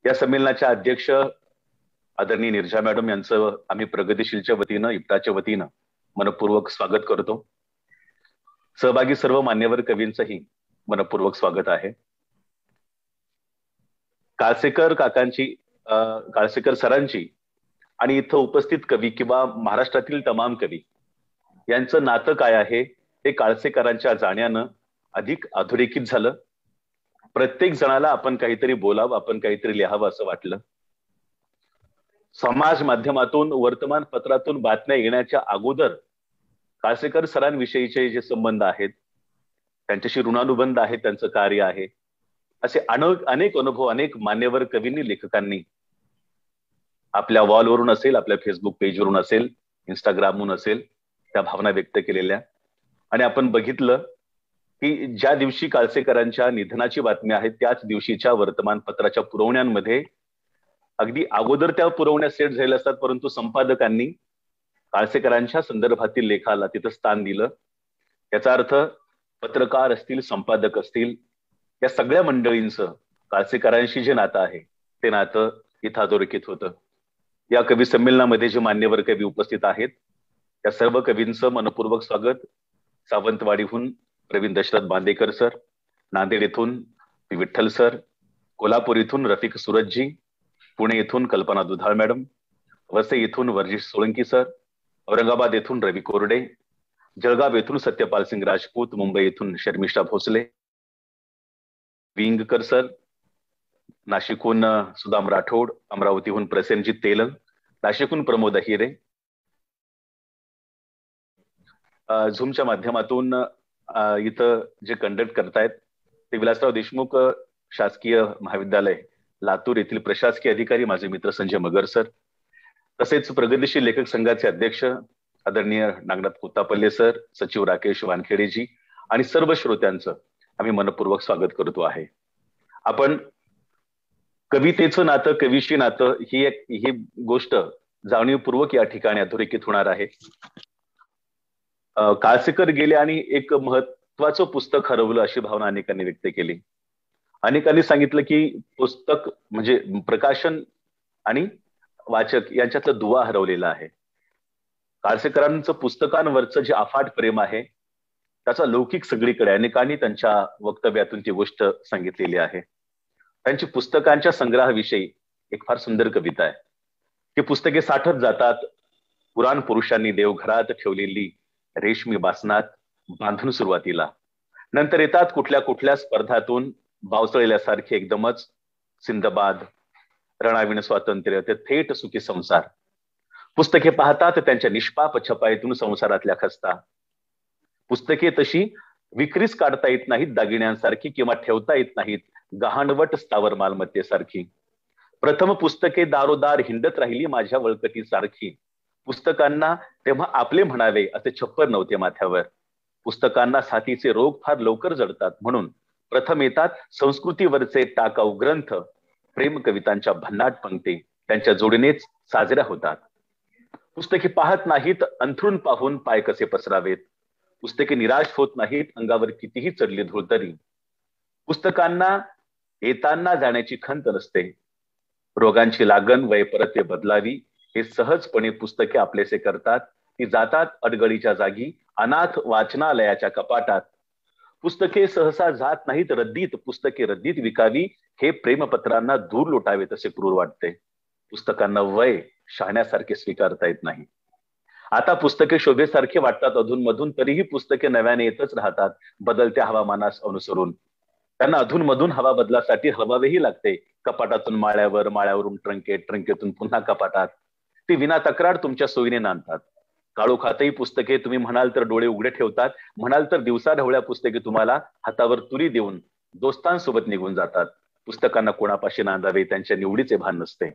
या संमेलनाच्या अध्यक्ष आदरणीय निर्जा मॅडम यांचं आम्ही प्रगतीशीलच्या वतीनं इफ्ताच्या वतीनं मनपूर्वक स्वागत करतो. सहभागी सर्व मान्यवर कवींचंही मनपूर्वक स्वागत आहे. काळसेकर काकांची काळसेकर सरांची आणि इथं उपस्थित कवी किंवा महाराष्ट्रातील तमाम कवी यांचं नातं काय आहे हे काळसेकरांच्या जाण्यानं अधिक अधोरेखित झालं. प्रत्येक जणाला आपण काहीतरी बोलावं, आपण काहीतरी लिहावं असं वाटलं. समाज माध्यमातून वर्तमानपत्रातून बातम्या येण्याच्या अगोदर काळसेकर सरांविषयीचे जे संबंध आहेत, त्यांच्याशी ऋणानुबंध आहे, त्यांचं कार्य आहे, असे अनेक अनुभव अनेक मान्यवर कवींनी लेखकांनी आपल्या वॉलवरून असेल, आपल्या फेसबुक पेजवरून असेल, इंस्टाग्रामवरून असेल, त्या भावना व्यक्त केलेल्या. आणि आपण बघितलं की ज्या दिवशी काळसेकरांच्या निधनाची बातमी आहे त्याच दिवशीच्या वर्तमानपत्राच्या पुरवण्यांमध्ये अगदी अगोदर त्या पुरवण्या सेट झालेल्या असतात, परंतु संपादकांनी काळसेकरांच्या संदर्भातील लेखाला तिथं स्थान दिलं. याचा अर्थ पत्रकार असतील, संपादक असतील, या सगळ्या मंडळींचं काळसेकरांशी जे नातं आहे ते नातं इथं अधोरेखित होतं. या कवी संमेलनामध्ये जे मान्यवर कवी उपस्थित आहेत त्या सर्व कवींचं मनपूर्वक स्वागत. सावंतवाडीहून प्रवीण दशरथ बांदेकर सर, नांदेड येथून विठ्ठल सर, कोल्हापूर इथून रफिक सुरतजी, पुणे येथून कल्पना दुधाळ मॅडम, वसई येथून वर्जिश सोळंकी सर, औरंगाबाद येथून रवी कोरडे, जळगाव येथून सत्यपाल सिंग राजपूत, मुंबई येथून शर्मिष्ठा भोसले, विंगकर सर, नाशिकहून सुदाम राठोड, अमरावतीहून प्रसेनजीत तेलंग, नाशिकहून प्रमोद अहिरे, झूमच्या माध्यमातून इथं जे कंडक्ट करतायत ते विलासराव देशमुख शासकीय महाविद्यालय लातूर येथील प्रशासकीय अधिकारी माझे मित्र संजय मगर सर, तसेच प्रगतीशील लेखक संघाचे अध्यक्ष आदरणीय नागनाथ कोत्तापल्ले सर, सचिव राकेश वानखेडेजी आणि सर्व श्रोत्यांचं आम्ही मनपूर्वक स्वागत करतो आहे. आपण कवितेचं नातं, कवीशी नातं ही गोष्ट जाणीवपूर्वक या ठिकाणी अधोरेखित होणार आहे. काळसेकर गेले आणि एक महत्वाचं पुस्तक हरवलं अशी भावना अनेकांनी व्यक्त केली. अनेकांनी सांगितलं की पुस्तक म्हणजे प्रकाशन आणि वाचक यांच्यातला दुवा हरवलेला आहे. काळसेकरांचं पुस्तकांवरचं जे अफाट प्रेम आहे त्याचा लौकिक सगळीकडे, अनेकांनी त्यांच्या वक्तव्यातून ती गोष्ट सांगितलेली आहे. त्यांची पुस्तकांच्या संग्रहाविषयी एक फार सुंदर कविता आहे की पुस्तके साठत जातात, पुराण पुरुषांनी देवघरात ठेवलेली रेशमी बासनात बांधून सुरुवातीला, नंतर येतात कुठल्या कुठल्या स्पर्धातून बावचळल्यासारखे एकदमच सिंदबाद, रणाविण स्वातंत्र्य ते थेट सुखी संसार. पुस्तके पाहतात त्यांच्या निष्पाप छपाईतून संसारातल्या खस्ता. पुस्तके तशी विक्रीस काढता येत नाहीत दागिन्यांसारखी किंवा ठेवता येत नाहीत गहाणवट स्थावर मालमत्तेसारखी. प्रथम पुस्तके दारोदार हिंडत राहिली माझ्या वळकटीसारखी. पुस्तकांना तेव्हा आपले म्हणावे असे छप्पर नव्हते माथ्यावर. पुस्तकांना साथीचे रोग फार लवकर जडतात म्हणून प्रथम येतात संस्कृतीवरचे टाकाऊ ग्रंथ. प्रेम कवितांच्या भन्नाट पंक्ती त्यांच्या जोडीनेच साजऱ्या होतात. पुस्तके पाहत नाहीत अंथरून पाहून पाय कसे पसरावेत. पुस्तके निराश होत नाहीत अंगावर कितीही चढली धूळ तरी. पुस्तकांना येताना जाण्याची खंत नसते. रोगांची लागण वय परत ते बदलावी हे सहजपणे पुस्तके आपलेसे करतात. ती जातात अडगळीच्या जागी अनाथ वाचनालयाच्या कपाटात. पुस्तके सहसा जात नाहीत रद्दीत, पुस्तके रद्दीत विकावी हे प्रेमपत्रांना दूर लोटावेत असे क्रूर वाटते. पुस्तकांना वय शहाण्यासारखे स्वीकारता येत नाही. आता पुस्तके शोभेसारखे वाटतात अधूनमधून, तरीही पुस्तके नव्याने येतच राहतात बदलत्या हवामानास अनुसरून. त्यांना अधूनमधून हवा बदलासाठी हवावेही लागते. कपाटातून माळ्यावर, माळ्यावरून ट्रंकेट, ट्रंकेतून पुन्हा कपाटात. ती विना तक्रार तुमच्या सोयीने नांदतात. काळोखातही पुस्तके तुम्ही म्हणाल तर डोळे उघडे ठेवतात, म्हणाल तर दिवसा ढवळ्या पुस्तके तुम्हाला हातावर तुरी देऊन दोस्तांसोबत निघून जातात. पुस्तकांना कोणापाशी नांदावे त्यांच्या निवडीचे भान नसते.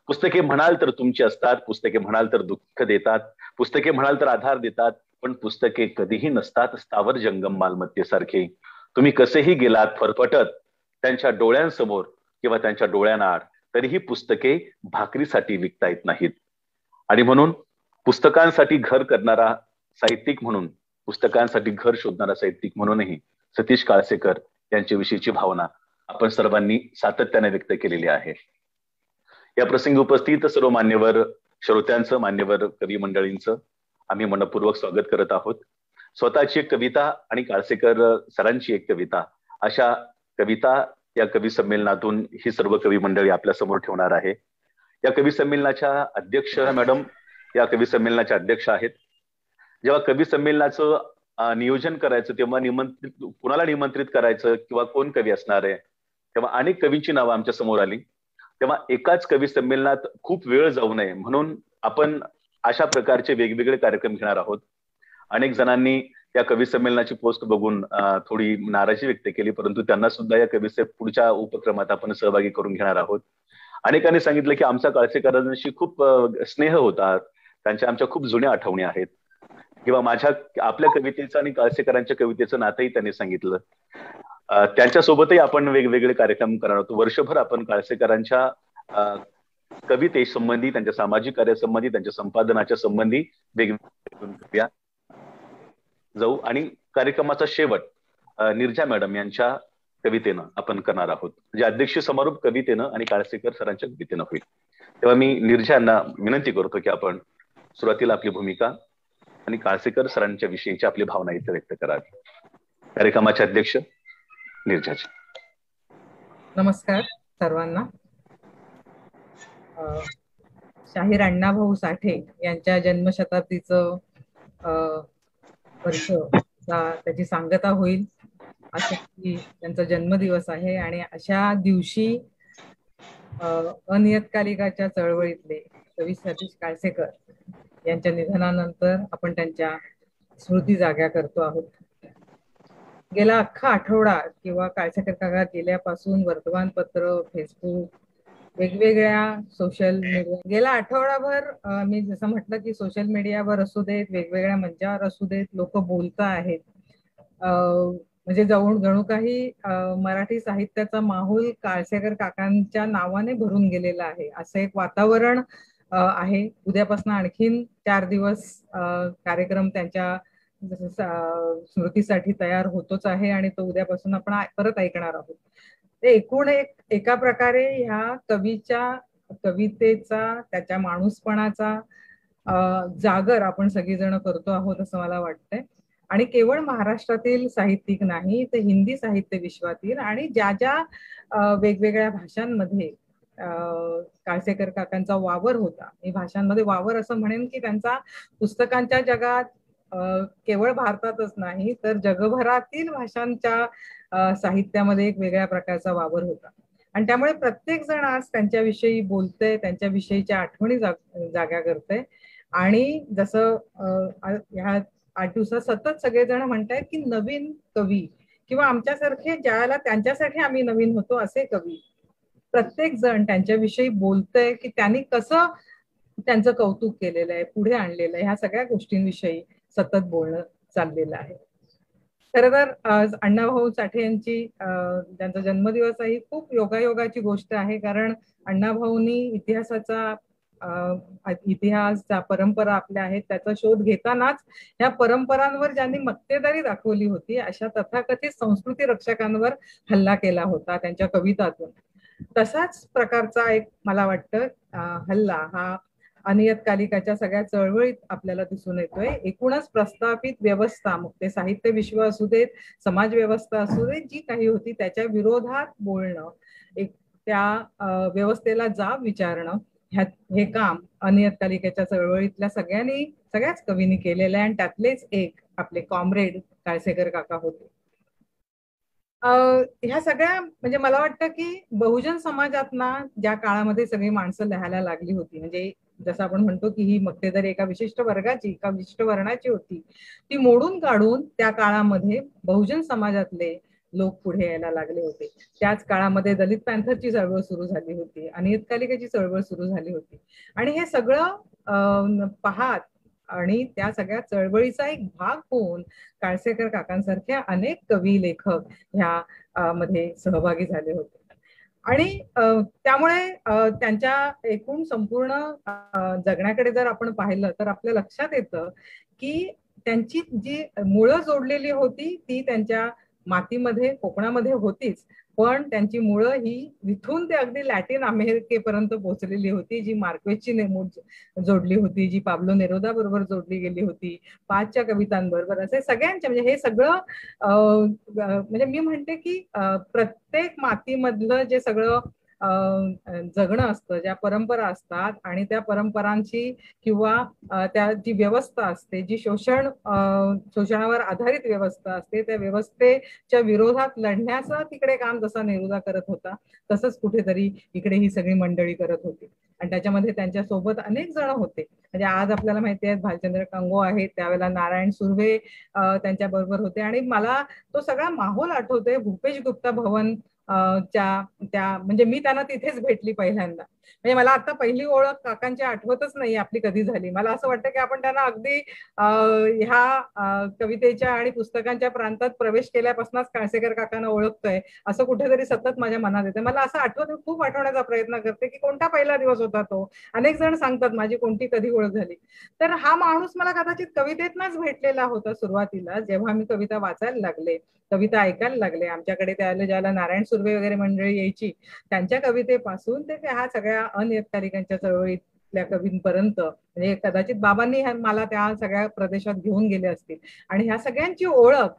पुस्तके म्हणाल तर तुमची असतात, पुस्तके म्हणाल तर दुःख देतात, पुस्तके म्हणाल तर आधार देतात, पण पुस्तके कधीही नसतात स्थावर जंगम मालमत्तेसारखे. तुम्ही कसेही गेलात फरफटत त्यांच्या डोळ्यांसमोर किंवा त्यांच्या डोळ्यांआड, तरीही पुस्तके भाकरीसाठी विकता येत नाहीत. आणि म्हणून पुस्तकांसाठी घर करणारा साहित्यिक म्हणून, पुस्तकांसाठी घर शोधणारा साहित्यिक म्हणूनही सतीश काळसेकर यांच्याविषयीची भावना आपण सर्वांनी सातत्याने व्यक्त केलेली आहे. या प्रसंगी उपस्थित सर्व मान्यवर श्रोत्यांचं, मान्यवर कवी मंडळींचं आम्ही मनपूर्वक स्वागत करत आहोत. स्वतःची एक कविता आणि काळसेकर सरांची एक कविता, अशा कविता या कवी संमेलनातून ही सर्व कवी मंडळी आपल्या समोर ठेवणार आहे. या कवी संमेलनाच्या अध्यक्ष मॅडम या कवी संमेलनाच्या अध्यक्ष आहेत. जेव्हा कवी संमेलनाचं नियोजन करायचं तेव्हा कुणाला निमंत्रित करायचं किंवा कोण कवी असणार आहे, तेव्हा अनेक कवींची नावं आमच्या समोर आली. तेव्हा एकाच कवी संमेलनात खूप वेळ जाऊ नये म्हणून आपण अशा प्रकारचे वेगवेगळे कार्यक्रम घेणार आहोत. अनेक जणांनी या कवी संमेलनाची पोस्ट बघून थोडी नाराजी व्यक्त केली, परंतु त्यांना सुद्धा या कवी पुढच्या उपक्रमात आपण सहभागी करून घेणार आहोत. अनेकांनी सांगितलं की आमचा काळसेकरांशी खूप स्नेह होता, त्यांच्या आमच्या खूप जुन्या आठवणी आहेत, किंवा आपल्या कवितेचं आणि काळसेकरांच्या कवितेचं नातंही त्यांनी सांगितलं. त्यांच्यासोबतही आपण वेगवेगळे कार्यक्रम करणार आहोत. वर्षभर आपण काळसेकरांच्या कवितेसंबंधी, त्यांच्या सामाजिक कार्यासंबंधी, त्यांच्या संपादनाच्या संबंधी वेगवेगळ्या जाऊ आणि कार्यक्रमाचा शेवट निर्जा मॅडम यांच्या कवितेनं आपण करणार आहोत. म्हणजे अध्यक्ष समारोप कवितेनं आणि काळसेकर सरांच्या कवितेनं होईल. तेव्हा मी निर्जा यांना विनंती करतो की आपण सुरुवातीला आपली भूमिका आणि काळसेकर सरांच्या विषयीची आपली भावना इथे व्यक्त करावी. कार्यक्रमाचे अध्यक्ष निर्जाजी. नमस्कार सर्वांना. शाहीर अण्णाभाऊ साठे यांच्या जन्मशताब्दीचं वर्ष त्याची सांगता होईल असं की त्यांचा जन्मदिवस आहे. आणि अशा दिवशी अनियतकालिकाच्या चळवळीतले कवी सतीश काळसेकर यांच्या निधनानंतर आपण त्यांच्या स्मृती जाग्या करतो आहोत. गेला अख्खा आठवडा किंवा काळसेकर काका गेल्यापासून वर्तमानपत्र, फेसबुक, वेगवेगळ्या सोशल मीडिया, गेला आठवडाभर मी जसं म्हटलं की सोशल मीडियावर असू देत, वेगवेगळ्या मंचावर असू देत, लोक बोलता आहेत. म्हणजे जणू काही मराठी साहित्याचा माहोल काळसेकर काकांच्या नावाने भरून गेलेला आहे असं एक वातावरण आहे. उद्यापासून आणखीन 4 दिवस कार्यक्रम त्यांच्या स्मृतीसाठी तयार होतोच आहे आणि तो उद्यापासून आपण परत ऐकणार आहोत. ते एकूण एका प्रकारे ह्या कवितेचा, त्याच्या माणूसपणाचा जागर आपण सगळीजण करतो आहोत असं मला वाटतंय. आणि केवळ महाराष्ट्रातील साहित्यिक नाही, तर हिंदी साहित्य विश्वातील आणि ज्या वेगवेगळ्या भाषांमध्ये काळसेकर काकांचा वावर होता. मी भाषांमध्ये वावर असं म्हणेन की त्यांचा पुस्तकांच्या जगात केवळ भारतातच नाही तर जगभरातील भाषांच्या साहित्यामध्ये एक वेगळ्या प्रकारचा वावर होता. आणि त्यामुळे प्रत्येक जण आज त्यांच्याविषयी बोलतंय, त्यांच्याविषयीच्या आठवणी जाग्या करतंय. आणि जसं ह्या 8 दिवसात सतत सगळेजण म्हणतायत की नवीन कवी किंवा आमच्यासारखे ज्याला त्यांच्यासाठी आम्ही नवीन होतो असे कवी, प्रत्येक जण त्यांच्याविषयी बोलतंय की त्यांनी कसं त्यांचं कौतुक केलेलं आहे, पुढे आणलेलं आहे, ह्या सगळ्या गोष्टींविषयी सतत बोलणं चाललेलं आहे. खरं तर अण्णाभाऊ साठे यांची त्यांचा जन्मदिवस ही खूप योगायोगाची गोष्ट आहे. कारण अण्णाभाऊंनी इतिहास परंपरा आपल्या आहेत त्याचा शोध घेतानाच ह्या परंपरांवर ज्यांनी मक्तेदारी दाखवली होती अशा तथाकथित संस्कृती रक्षकांवर हल्ला केला होता त्यांच्या कवितातून. तसाच प्रकारचा एक मला वाटतं हल्ला हा अनियतकालिकाच्या सगळ्या चळवळीत आपल्याला दिसून येतोय. एकूणच प्रस्थापित व्यवस्था, मग ते साहित्य विश्व असू देत, समाज व्यवस्था असू देत, जी काही होती त्याच्या विरोधात बोलणं, त्या व्यवस्थेला जाब विचारणं, हे काम अनियतकालिकेच्या चळवळीतल्या सगळ्याच कवींनी केलेलं आहे. आणि त्यातलेच एक आपले कॉम्रेड काळसेकर काका होते. ह्या सगळ्या म्हणजे मला वाटतं की बहुजन समाजातना ज्या काळामध्ये सगळी माणसं लिहायला लागली होती, म्हणजे जसं आपण म्हणतो की ही मक्तेदारी एका विशिष्ट वर्गाची, एका विशिष्ट वर्णाची होती, ती मोडून काढून त्या काळामध्ये बहुजन समाजातले लोक पुढे यायला लागले होते. त्याच काळामध्ये दलित पॅन्थरची चळवळ सुरू झाली होती, अनियतकालिकेची चळवळ सुरू झाली होती. आणि हे सगळं पाहत आणि त्या सगळ्या चळवळीचा एक भाग होऊन काळसेकर काकांसारख्या अनेक कवी, लेखक ह्या मध्ये सहभागी झाले होते. आणि त्यामुळे त्यांच्या एकूण संपूर्ण जगण्याकडे जर आपण पाहिलं तर आपल्या लक्षात येतं की त्यांची जी मुळं जोडलेली होती ती त्यांच्या मातीमध्ये कोकणामध्ये होतीच, पण त्यांची मुळं ही इथून ते अगदी लॅटिन अमेरिकेपर्यंत पोहोचलेली होती, जी मार्क्वेसची जोडली होती, जी पाब्लो नेरुदा बरोबर जोडली गेली होती, पाचच्या कवितांबरोबर, असे सगळ्यांच्या म्हणजे हे सगळं म्हणजे मी म्हणते की प्रत्येक मातीमधलं जे सगळं जगणं असतं, ज्या परंपरा असतात आणि त्या परंपरांची किंवा त्या जी व्यवस्था असते, जी शोषणावर आधारित व्यवस्था असते, त्या व्यवस्थेच्या विरोधात लढण्याचं तिकडे काम जसा नेरुदा करत होता, तसंच कुठेतरी इकडे ही सगळी मंडळी करत होती. आणि त्याच्यामध्ये त्यांच्या सोबत अनेक जण होते. म्हणजे आज आपल्याला माहिती आहे भालचंद्र कंगो आहेत, त्यावेळेला नारायण सुर्वे त्यांच्या बरोबर होते. आणि मला तो सगळा माहोल आठवतोय भूपेश गुप्ता भवन त्या म्हणजे मी त्यांना तिथेच भेटली पहिल्यांदा. म्हणजे मला आता पहिली ओळख काकांची आठवतच नाही आपली कधी झाली. मला असं वाटतं की आपण त्यांना अगदी ह्या कवितेच्या आणि पुस्तकांच्या प्रांतात प्रवेश केल्यापासूनच काळसेकर काकांना ओळखतोय असं कुठेतरी सतत माझ्या मनात येते. मला असं आठवत, खूप आठवण्याचा प्रयत्न करते की कोणता पहिला दिवस होता तो. अनेक जण सांगतात माझी कोणती कधी ओळख झाली, तर हा माणूस मला कदाचित कवितेतनच भेटलेला होता सुरुवातीला. जेव्हा मी कविता वाचायला लागले, कविता ऐकायला लागले, आमच्याकडे त्याला ज्याला नारायण सुर्वे वगैरे मंडळी यायची, त्यांच्या कवितेपासून ते ह्या सगळ्या अनियतकालिकांच्या चळवळीतल्या कवींपर्यंत, म्हणजे कदाचित बाबांनी मला त्या सगळ्या प्रदेशात घेऊन गेले असतील. आणि ह्या सगळ्यांची ओळख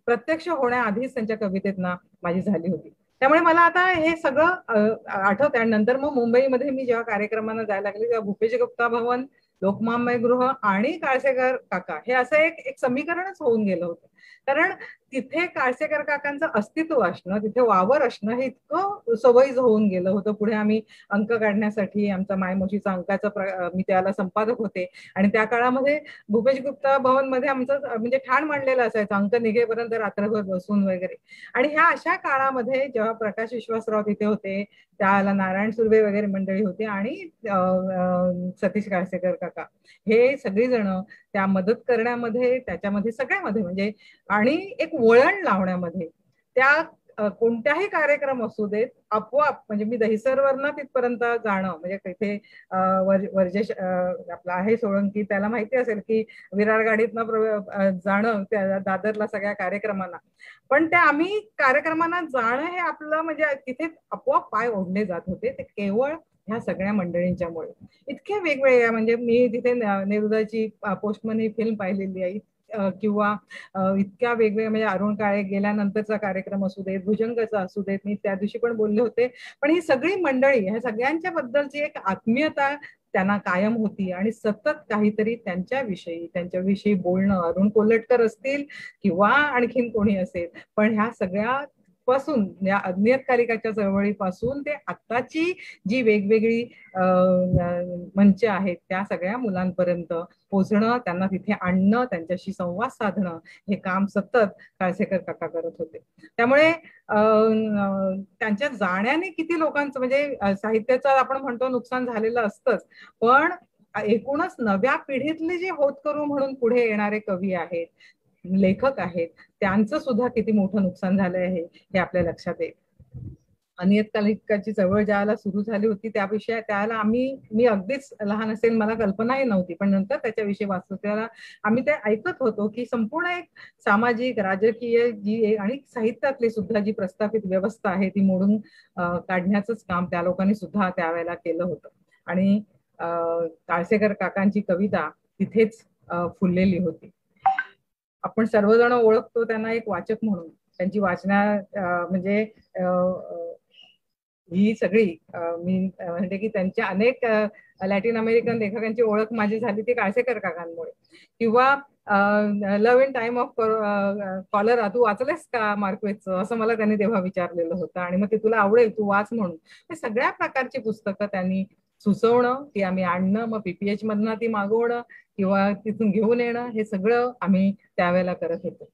प्रत्यक्ष होण्याआधीच त्यांच्या कवितेत ना माझी झाली होती. त्यामुळे मला आता हे सगळं आठवत आहे. नंतर मग मुंबईमध्ये मी जेव्हा कार्यक्रमांना जायला लागले तेव्हा भूपेश गुप्ता भवन, लोकमान्य गृह आणि काळसेकर काका हे असं एक समीकरणच होऊन गेलं होतं. कारण तिथे काळसेकर काकांचं अस्तित्व असणं, तिथे वावर असणं हे इतकं सवयीच होऊन गेलं होतं. पुढे आम्ही अंक काढण्यासाठी आमचा मायमोशीचा अंकाचा मी त्याला संपादक होते आणि त्या काळामध्ये भूपेश गुप्ता भवन मध्ये आमचं म्हणजे ठाण मांडलेलं असायचं अंक निघेपर्यंत रात्रभर बसून वगैरे. आणि ह्या अशा काळामध्ये जेव्हा प्रकाश विश्वासराव तिथे होते, त्याला नारायण सुर्वे वगैरे मंडळी होते आणि सतीश काळसेकर काका हे सगळी जण त्या मदत करण्यामध्ये, त्याच्यामध्ये सगळ्यामध्ये म्हणजे आणि एक वळण लावण्यामध्ये, त्या कोणत्याही कार्यक्रम असू देत आपोआप म्हणजे मी दहिसरवरनं तिथपर्यंत जाणं, म्हणजे तिथे वर्जेश आपला आहे सोळंकी, त्याला माहिती असेल की विरार गाडीतनं जाणं त्या दादरला सगळ्या कार्यक्रमांना, पण त्या आम्ही कार्यक्रमांना जाणं हे आपलं म्हणजे तिथे आपोआप पाय ओढले जात होते. ते केवळ ह्या सगळ्या मंडळींच्यामुळे. इतके वेगवेगळ्या म्हणजे मी तिथे नेरुदाची पोस्टमन ही फिल्म पाहिलेली आहे किंवा इतक्या वेगवेगळ्या म्हणजे अरुण काळे गेल्यानंतरचा कार्यक्रम असू देत, भुजंगचा असू देत, मी त्या दिवशी पण बोलले होते. पण ही सगळी मंडळी ह्या सगळ्यांच्या बद्दलची एक आत्मीयता त्यांना कायम होती आणि सतत काहीतरी त्यांच्याविषयी बोलणं, अरुण कोल्हटकर असतील किंवा आणखीन कोणी असेल, पण ह्या सगळ्या पासून या अज्ञातकालिकाच्या चळवळीपासून ते आत्ताची जी वेगवेगळी मंच आहेत त्या सगळ्या मुलांपर्यंत पोहोचणं, त्यांना तिथे आणणं, त्यांच्याशी संवाद साधणं, हे काम सतत काळसेकर काका करत होते. त्यामुळे त्यांच्या जाण्याने किती लोकांचं म्हणजे साहित्याचं आपण म्हणतो नुकसान झालेलं असतंच, पण एकूणच नव्या पिढीतले जे होतकरू म्हणून पुढे येणारे कवी आहेत, लेखक आहेत, त्यांचं सुद्धा किती मोठं नुकसान झालं आहे हे आपल्या लक्षात येईल. अनियतकालिकाची चळवळ ज्याला सुरू झाली होती त्याविषयी त्याला मी अगदीच लहान असेल, मला कल्पनाही नव्हती, पण नंतर त्याच्याविषयी वाचतो त्याला आम्ही ते ऐकत होतो की संपूर्ण एक सामाजिक, राजकीय जी आणि साहित्यातली सुद्धा जी प्रस्थापित व्यवस्था आहे ती मोडून काढण्याचंच काम त्या लोकांनी सुद्धा त्यावेळेला केलं होतं. आणि काळसेकर काकांची कविता तिथेच फुललेली होती. आपण सर्वजण ओळखतो त्यांना एक वाचक म्हणून. त्यांची वाचना म्हणजे ही सगळी मी म्हणते की त्यांच्या अनेक लॅटिन अमेरिकन लेखकांची ओळख माझी झाली ती काळसेकर काकांमुळे. किंवा Love in Time of Cholera तू वाचलेस का मार्क्वेसचं, असं मला त्यांनी तेव्हा विचारलेलं होतं आणि मग ते तुला आवडेल तू वाच म्हणून. हे सगळ्या प्रकारची पुस्तकं त्यांनी सुचवणं, ती आम्ही आणणं, मग पीपीएच मधनं ती मागवणं किंवा तिथून घेऊन येणं, हे सगळं आम्ही त्यावेळेला करत होतो.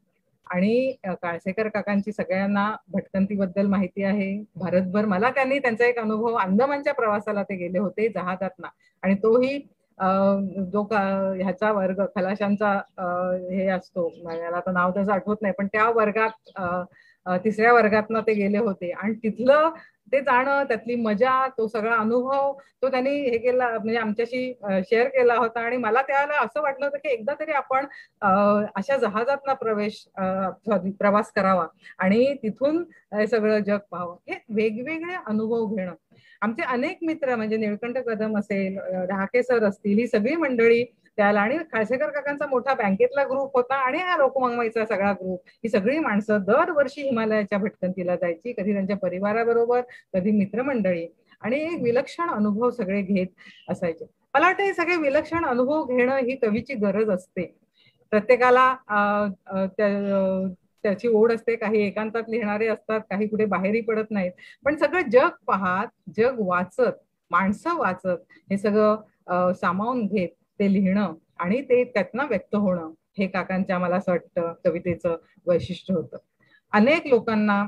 आणि काळसेकर काकांची सगळ्यांना भटकंतीबद्दल माहिती आहे भारतभर. मला त्यांनी त्यांचा एक अनुभव, अंदमानच्या प्रवासाला ते गेले होते जहाजातनं, आणि तोही जो ह्याचा वर्ग खलाशांचा हे असतो, मला आता नाव त्याचं आठवत नाही, पण त्या वर्गात 3ऱ्या वर्गातनं ते गेले होते आणि तिथलं ते जाणं, त्यातली मजा, तो सगळा अनुभव तो त्यांनी हे केला, म्हणजे आमच्याशी शेअर केला होता. आणि मला त्यावेळेला असं वाटलं होतं की एकदा तरी आपण अशा जहाजात प्रवास करावा आणि तिथून हे सगळं जग पाहावं. हे वेगवेगळे अनुभव घेणं. आमचे अनेक मित्र म्हणजे निळकंठ कदम असेल, ढहाके सर असतील, ही सगळी मंडळी त्याला, आणि खाळसेकर काकांचा मोठा बँकेतला ग्रुप होता आणि हा लोकमंगमाईचा सगळा ग्रुप, ही सगळी माणसं दरवर्षी हिमालयाच्या भटकंतीला जायची, कधी त्यांच्या परिवाराबरोबर, कधी मित्रमंडळी, आणि एक विलक्षण अनुभव सगळे घेत असायचे. मला वाटतं हे सगळे विलक्षण अनुभव घेणं ही कवीची गरज असते. प्रत्येकाला त्याची ओढ असते. काही एकांतात लिहिणारे असतात, काही कुठे बाहेरही पडत नाहीत, पण सगळं जग पाहत, जग वाचत, माणसं वाचत, हे सगळं सामावून घेत ते लिहिणं आणि ते त्यातनं व्यक्त होणं, हे काकांच्या मला असं वाटतं कवितेचं वैशिष्ट्य होतं. अनेक लोकांना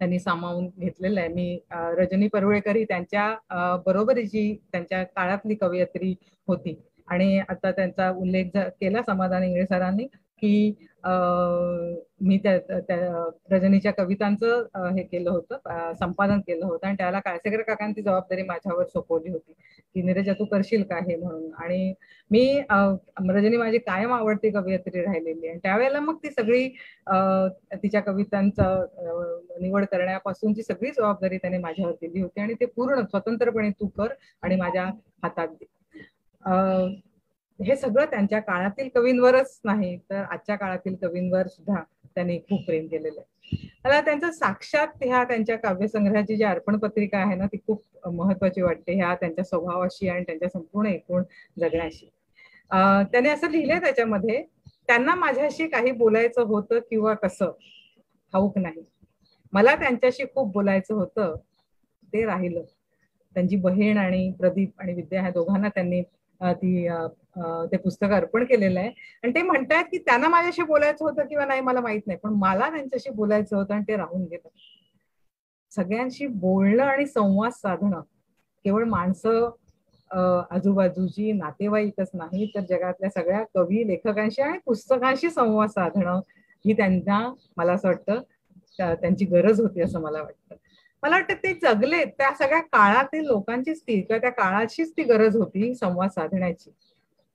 त्यांनी सामावून घेतलेलं आहे. मी रजनी परुळेकर ही त्यांच्या बरोबरीची त्यांच्या काळातली कवयित्री होती, आणि आता त्यांचा उल्लेख केला समाधान इंगळे सरांनी की मी त्या रजनीच्या कवितांचं हे केलं होतं, संपादन केलं होतं, आणि त्याला काळसेकर काकांची जबाबदारी माझ्यावर सोपवली होती की नीरजा तू करशील का हे म्हणून. आणि मी रजनी माझी कायम आवडती कवयित्री राहिलेली, आणि त्यावेळेला मग ती सगळी तिच्या कवितांचं निवड करण्यापासूनची सगळी जबाबदारी त्याने माझ्यावर दिली होती, आणि ते पूर्ण स्वतंत्रपणे तू कर आणि माझ्या हातात दे. हे सगळं त्यांच्या काळातील कवींवरच नाही तर आजच्या काळातील कवींवर सुद्धा त्यांनी खूप प्रेम केलेलं आहे. मला त्यांचं साक्षात ह्या त्यांच्या काव्यसंग्रहाची जी अर्पण पत्रिका आहे ना, ती खूप महत्वाची वाटते ह्या त्यांच्या स्वभावाशी आणि त्यांच्या संपूर्ण एकूण जगण्याशी. त्याने असं लिहिलंय त्याच्यामध्ये, त्यांना माझ्याशी काही बोलायचं होतं किंवा कसं ठाऊक नाही, मला त्यांच्याशी खूप बोलायचं होतं, ते राहिलं. त्यांची बहीण आणि प्रदीप आणि विद्या ह्या दोघांना त्यांनी ते पुस्तक अर्पण केलेलं आहे, आणि ते म्हणतात की त्यांना माझ्याशी बोलायचं होतं किंवा नाही मला माहित नाही, पण मला त्यांच्याशी बोलायचं होतं आणि ते राहून गेलं. सगळ्यांशी बोलणं आणि संवाद साधणं, केवळ माणसं आजूबाजूची नातेवाईकच नाही तर जगातल्या सगळ्या कवी लेखकांशी आणि पुस्तकांशी संवाद साधणं ही त्यांना, मला असं वाटतं त्यांची गरज होती असं मला वाटतं. मला वाटतं ते जगले त्या सगळ्या काळातील लोकांचीच ती, किंवा त्या काळाचीच ती गरज होती संवाद साधण्याची.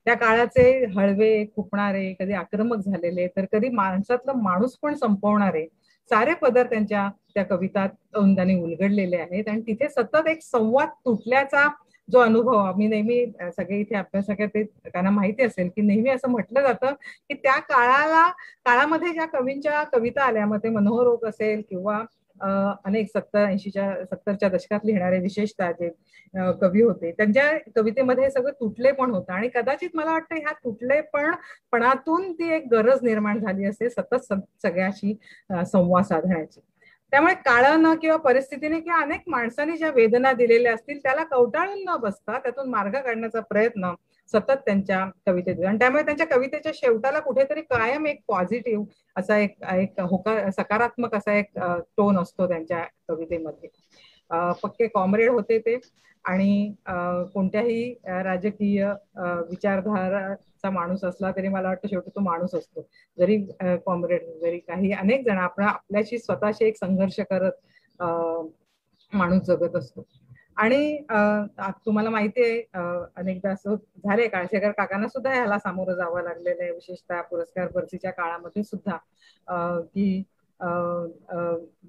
त्या काळाचे हळवे, खुपणारे, कधी आक्रमक झालेले, तर कधी माणसातलं माणूस पण संपवणारे सारे पदर त्यांच्या त्या कवितात त्यांनी उलगडलेले आहेत, आणि तिथे सतत एक संवाद तुटल्याचा जो अनुभव आम्ही नेहमी सगळे इथे अभ्यासक ते त्यांना माहिती असेल की नेहमी असं म्हटलं जातं की त्या काळामध्ये ज्या कवींच्या कविता आल्या, मग ते मनोहर असेल किंवा अनेक 70-80च्या दशकात लिहिणारे विशेषतः जे कवी होते, त्यांच्या कवितेमध्ये हे सगळं तुटले पण होतं, आणि कदाचित मला वाटतं ह्या तुटलेपणातून ती एक गरज निर्माण झाली असेल सतत सगळ्याशी संवाद साधण्याची. त्यामुळे काळानं किंवा परिस्थितीने किंवा अनेक माणसांनी ज्या वेदना दिलेल्या असतील त्याला कवटाळून न बसता त्यातून मार्ग काढण्याचा प्रयत्न सतत त्यांच्या कवितेत, आणि त्यामुळे त्यांच्या कवितेच्या शेवटाला कुठेतरी कायम एक पॉझिटिव्ह असा एक होकार, सकारात्मक असा एक टोन असतो त्यांच्या कवितेमध्ये. पक्के कॉम्रेड होते ते, आणि कोणत्याही राजकीय विचारधाराचा माणूस असला तरी मला वाटतं शेवटी तो माणूस असतो, जरी कॉम्रेड, जरी काही अनेक जण आपल्याशी स्वतःशी एक संघर्ष करत माणूस जगत असतो. आणि तुम्हाला माहिती आहे अनेकदा असं झालंय, काळसेकर काकांना सुद्धा ह्याला सामोरं जावं लागलेलं आहे, विशेषतः पुरस्कार पर्सीच्या काळामध्ये सुद्धा, की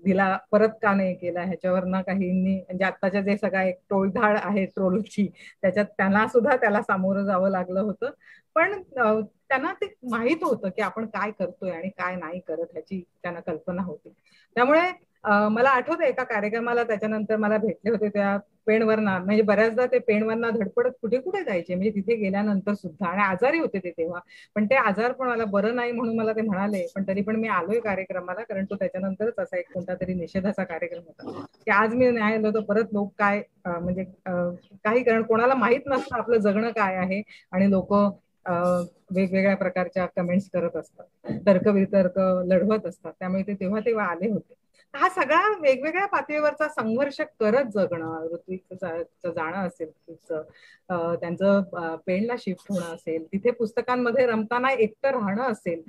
दिला परत का नाही केला ह्याच्यावर ना काहींनी, म्हणजे आत्ताच्या जे सगळा एक टोळधाड आहे ट्रोलची, त्याच्यात त्यांना सुद्धा त्याला सामोरं जावं लागलं होतं. पण त्यांना ते माहित होतं की आपण काय करतोय आणि काय नाही करत ह्याची त्यांना कल्पना होती. त्यामुळे मला आठवतं एका कार्यक्रमाला त्याच्यानंतर मला भेटले होते त्या पेणवरना, म्हणजे बऱ्याचदा ते पेणवरना धडपडत कुठे कुठे जायचे, म्हणजे तिथे गेल्यानंतर सुद्धा, आणि आजारी होते ते तेव्हा, पण ते आजार पण मला बरं नाही म्हणून मला ते म्हणाले, पण तरी पण मी आलोय कार्यक्रमाला, कारण तो त्याच्यानंतरच असा एक कोणता तरी निषेधाचा कार्यक्रम होता की आज मी नाही आलो तर परत लोक काय म्हणजे काही कारण कोणाला माहित नसतं आपलं जगणं काय आहे, आणि लोक वेगवेगळ्या प्रकारच्या कमेंट्स करत असतात, तर्कवितर्क लढवत असतात. त्यामुळे ते तेव्हा आले होते. हा सगळा वेगवेगळ्या पातळीवरचा संघर्ष करत जगणं, ऋत्विकचं जाणं असेल, त्यांचं पेणला शिफ्ट होणं असेल, तिथे पुस्तकांमध्ये रमताना एकटं राहणं असेल,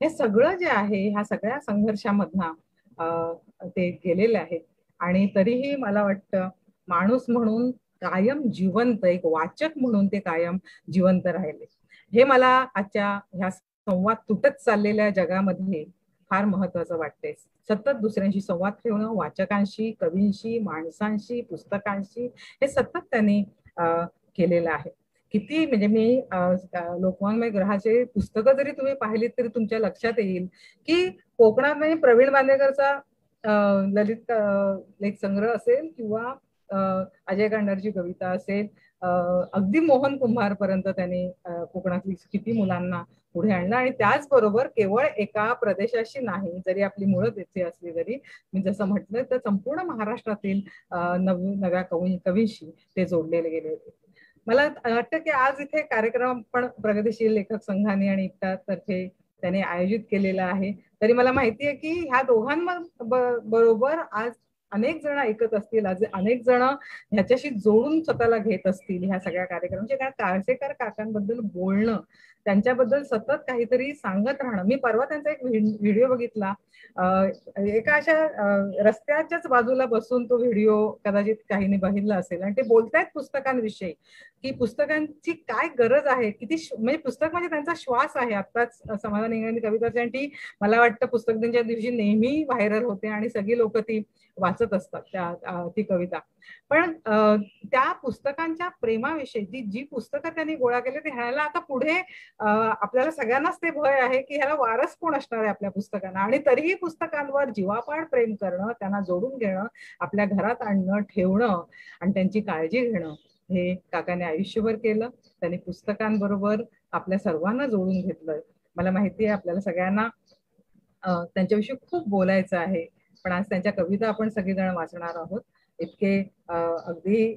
हे सगळं जे आहे ह्या सगळ्या संघर्षामधनं ते गेलेले आहेत. आणि तरीही मला वाटतं माणूस म्हणून कायम जिवंत, एक वाचक म्हणून ते कायम जिवंत राहिले. हे मला आजच्या ह्या संवाद तुटत चाललेल्या जगामध्ये फार महत्वाचं वाटते. सतत दुसऱ्यांशी संवाद ठेवणं, वाचकांशी, कवींशी, माणसांशी, पुस्तकांशी, हे सतत त्यांनी केलेलं आहे. किती म्हणजे मी लोकवाङ्मय ग्रहाचे पुस्तकं जरी तुम्ही पाहिलीत तरी तुमच्या लक्षात येईल की कोकणात म्हणजे प्रवीण बांदेकरचा ललित लेख संग्रह असेल किंवा अजय गांडरची कविता असेल, अगदी मोहन कुंभार पर्यंत त्यांनी कोकणातली किती मुलांना पुढे आणलं. आणि त्याचबरोबर केवळ एका प्रदेशाशी नाही, जरी आपली मुळं तिथे असली तरी मी जसं म्हटलं तर संपूर्ण महाराष्ट्रातील नव्या कवींशी ते जोडलेले गेले होते. मला वाटतं की आज इथे कार्यक्रम पण प्रगतीशील लेखक संघाने आणि इफ्तातर्फे त्याने आयोजित केलेला आहे. तरी मला माहिती आहे की ह्या दोघांबरोबर आज अनेक जण ऐकत असतील, आज अनेक जण ह्याच्याशी जोडून स्वतःला घेत असतील ह्या सगळ्या कार्यक्रमाचे. कारण काळसेकर काकांबद्दल बोलणं, त्यांच्याबद्दल सतत काहीतरी सांगत राहणं. मी परवा त्यांचा एक व्हिडिओ बघितला, एका अशा रस्त्याच्याच बाजूला बसून तो व्हिडिओ कदाचित काहींनी बघितला असेल आणि ते बोलतायत पुस्तकांविषयी की पुस्तकांची काय गरज आहे, किती म्हणजे पुस्तक म्हणजे त्यांचा श्वास आहे. आत्ताच समाधान इंगळ्यांनी कविता ती मला वाटतं पुस्तक दिनाच्या दिवशी नेहमी व्हायरल होते आणि सगळी लोक ती वाचत असतात ती कविता. पण त्या पुस्तकांच्या प्रेमाविषयी जी पुस्तकं त्यांनी गोळा केली ते ह्याला आता पुढे आपल्याला सगळ्यांनाच ते भय आहे की ह्याला वारस कोण असणार आहे आपल्या पुस्तकांना. आणि तरीही पुस्तकांवर जीवापाड प्रेम करणं, त्यांना जोडून घेणं, आपल्या घरात आणणं, ठेवणं आणि त्यांची काळजी घेणं हे काकाने आयुष्यभर केलं. त्यांनी पुस्तकांबरोबर आपल्या सर्वांना जोडून घेतलं. मला माहिती आहे आपल्याला सगळ्यांना त्यांच्याविषयी खूप बोलायचं आहे, पण आज त्यांच्या कविता आपण सगळेजण वाचणार आहोत. इतके अगदी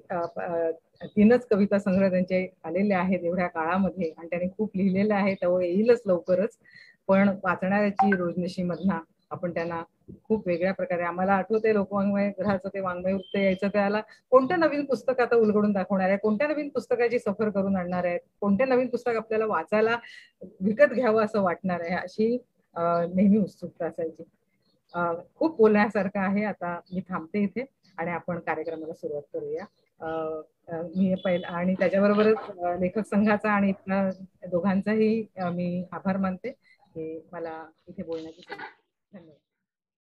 3च कविता संग्रह त्यांचे आलेले आहेत एवढ्या काळामध्ये आणि त्यांनी खूप लिहिलेलं आहे, त्यामुळे येईलच लवकरच. पण वाचणाऱ्याची रोजनिशी मधना आपण त्यांना खूप वेगळ्या प्रकारे, आम्हाला आठवते लोकवाङ्मय ग्रहाचं ते वाङ्मय वृत्त यायचं, त्याला कोणतं नवीन पुस्तक आता उलगडून दाखवणार आहे, कोणत्या नवीन पुस्तकाची सफर करून आणणार आहेत, कोणते नवीन पुस्तक आपल्याला वाचायला विकत घ्यावं असं वाटणार आहे, अशी नेहमी उत्सुकता असायची. खूप बोलण्यासारखं आहे. आता मी थांबते इथे आणि आपण कार्यक्रमाला सुरुवात करूया. मी पहिला आणि त्याच्याबरोबरच लेखक संघाचा आणि दोघांचाही मी आभार मानते की मला इथे बोलण्याची संधी. धन्यवाद.